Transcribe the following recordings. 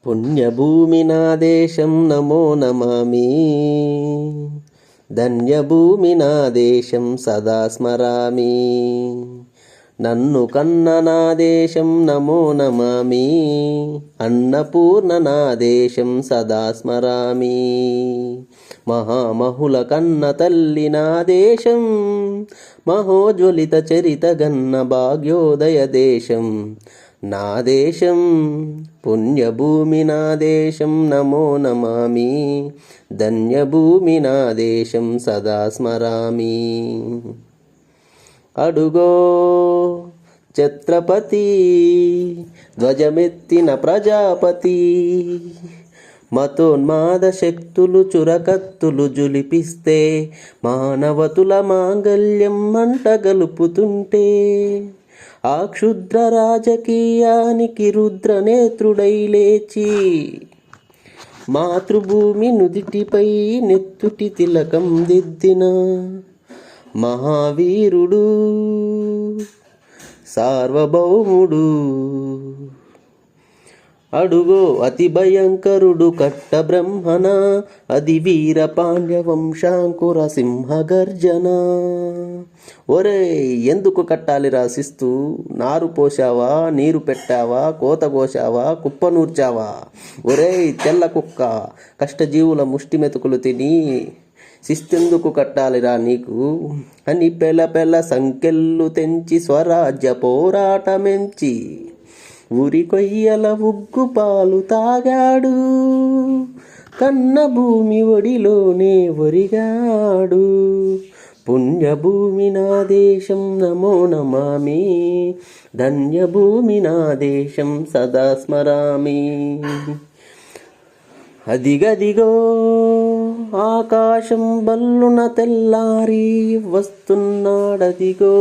పుణ్యభూమి నా దేశం నమో నమామి. ధన్యభూమి నా దేశం సదా స్మరామి. నన్ను కన్న నా దేశం నమో నమామి. అన్నపూర్ణ నా దేశం సదా స్మరామి. మహామహుల కన్న తల్లి నా దేశం. మహోజ్వలిత చరిత గన్న భాగ్యోదయ దేశం నా దేశం. పుణ్యభూమి నా దేశం నమో నమామి. ధన్యభూమి నా దేశం సదా స్మరామి. అడుగో ఛత్రపతి ధ్వజమెత్తిన ప్రజాపతి. మతోన్మాద శక్తులు చురకత్తులు జులిపిస్తే మానవతుల మాంగల్యం మంట గలుపుతుంటే ఆ క్షుద్ర రాజకీయానికి రుద్రనేత్రుడై లేచి మాతృభూమి నుదిటిపై నెత్తుటి తిలకం దిద్దిన మహావీరుడు సార్వభౌముడు. అడుగో అతి భయంకరుడు కట్ట బ్రహ్మణ. అది వీర పాండ్య వంశాంకుర సింహగర్జన. ఒరే ఎందుకు కట్టాలి రాసిస్తూ? నారు పోసావా, నీరు పెట్టావా, కోత కోసావా, కుప్ప నూర్చావా? ఒరే తెల్ల కుక్క, కష్టజీవుల ముష్టి మెతుకులు తిని శిస్తెందుకు కట్టాలిరా నీకు అని పెల సంకెళ్ళు తెంచి స్వరాజ్య పోరాటమెంచి ఊరి కొయ్యల ఉగ్గు పాలు తాగాడు. కన్న భూమి ఒడిలోనే ఒరిగాడు. పుణ్యభూమి నా దేశం నమో నమామి. ధన్యభూమి నా దేశం సదా స్మరామి. అదిగదిగో ఆకాశం బల్లున తెల్లారి వస్తున్నాడదిగో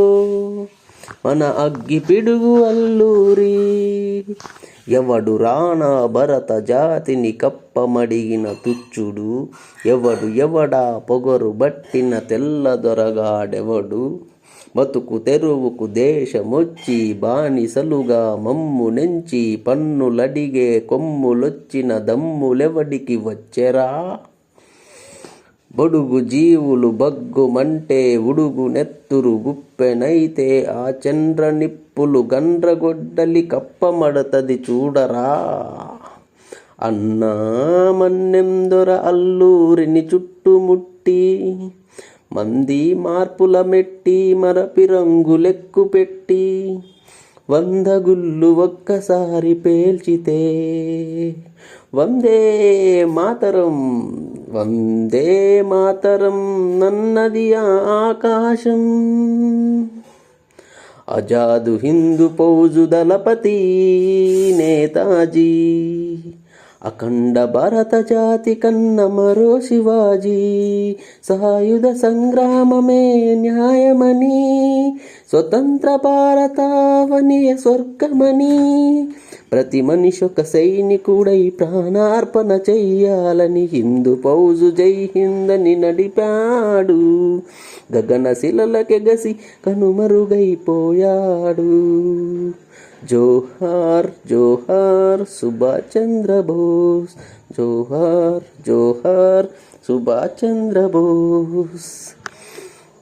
మన అగ్గి పిడుగు అల్లూరి. ఎవడు రాణా భరత జాతిని కప్పమడిగిన తుచ్చుడు. ఎవడా పొగరు బట్టిన తెల్ల దొరగాడెవడు. బతుకు తెరువుకు దేశమొచ్చి బానిసలుగా మమ్ము నెంచి పన్నులడిగే కొమ్ములొచ్చిన దమ్ములెవడికి వచ్చెరా. బడుగు జీవులు బగ్గుమంటే ఉడుగు నెత్తురు గుప్పెనైతే ఆ చంద్ర నిప్పులు గండ్రగొడ్డలి కప్పమడతది చూడరా. అన్నా మన్నెందొర అల్లూరిని చుట్టుముట్టి మంది మార్పుల మెట్టి మరపి రంగులెక్కు పెట్టి 100 గుళ్ళు ఒక్కసారి పేల్చితే వందే మాతరం వందే మాతరం నన్నది ఆకాశం. ఆజాదు హిందూ ఫౌజు దళపతి నేతాజీ. అఖండ భారత జాతి కన్న మరో శివాజీ. సాయుధ సంగ్రామమే న్యాయమని స్వతంత్ర భారతావనియ స్వర్గమని ప్రతి మనిషి ఒక సైనికుడై ప్రాణార్పణ చెయ్యాలని హిందూ ఫౌజు జై హిందని నడిపాడు. గగన శిలలకెగసి కనుమరుగైపోయాడు. జోహార్ జోహార్ సుభాష్ చంద్ర బోస్. జోహార్ జోహార్ సుభాష్ చంద్ర బోస్.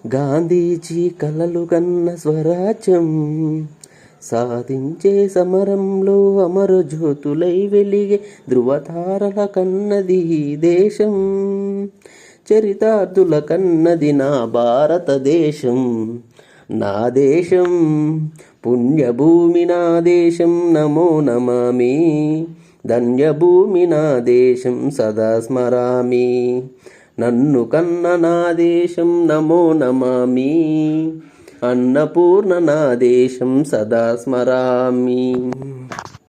గాంధీజీ కలలు కన్న స్వరాజ్యం సాధించే సమరంలో అమర జ్యోతులై వెలిగే ధృవతారల కన్నది దేశం. చరితార్థుల కన్నది నా భారతదేశం నా దేశం. పుణ్యభూమి నా దేశం నమో నమామి. ధన్యభూమి నా దేశం సదా స్మరామి. నన్ను కన్న నా దేశం నమో నమామి. అన్నపూర్ణ నా దేశం సదా స్మరామి.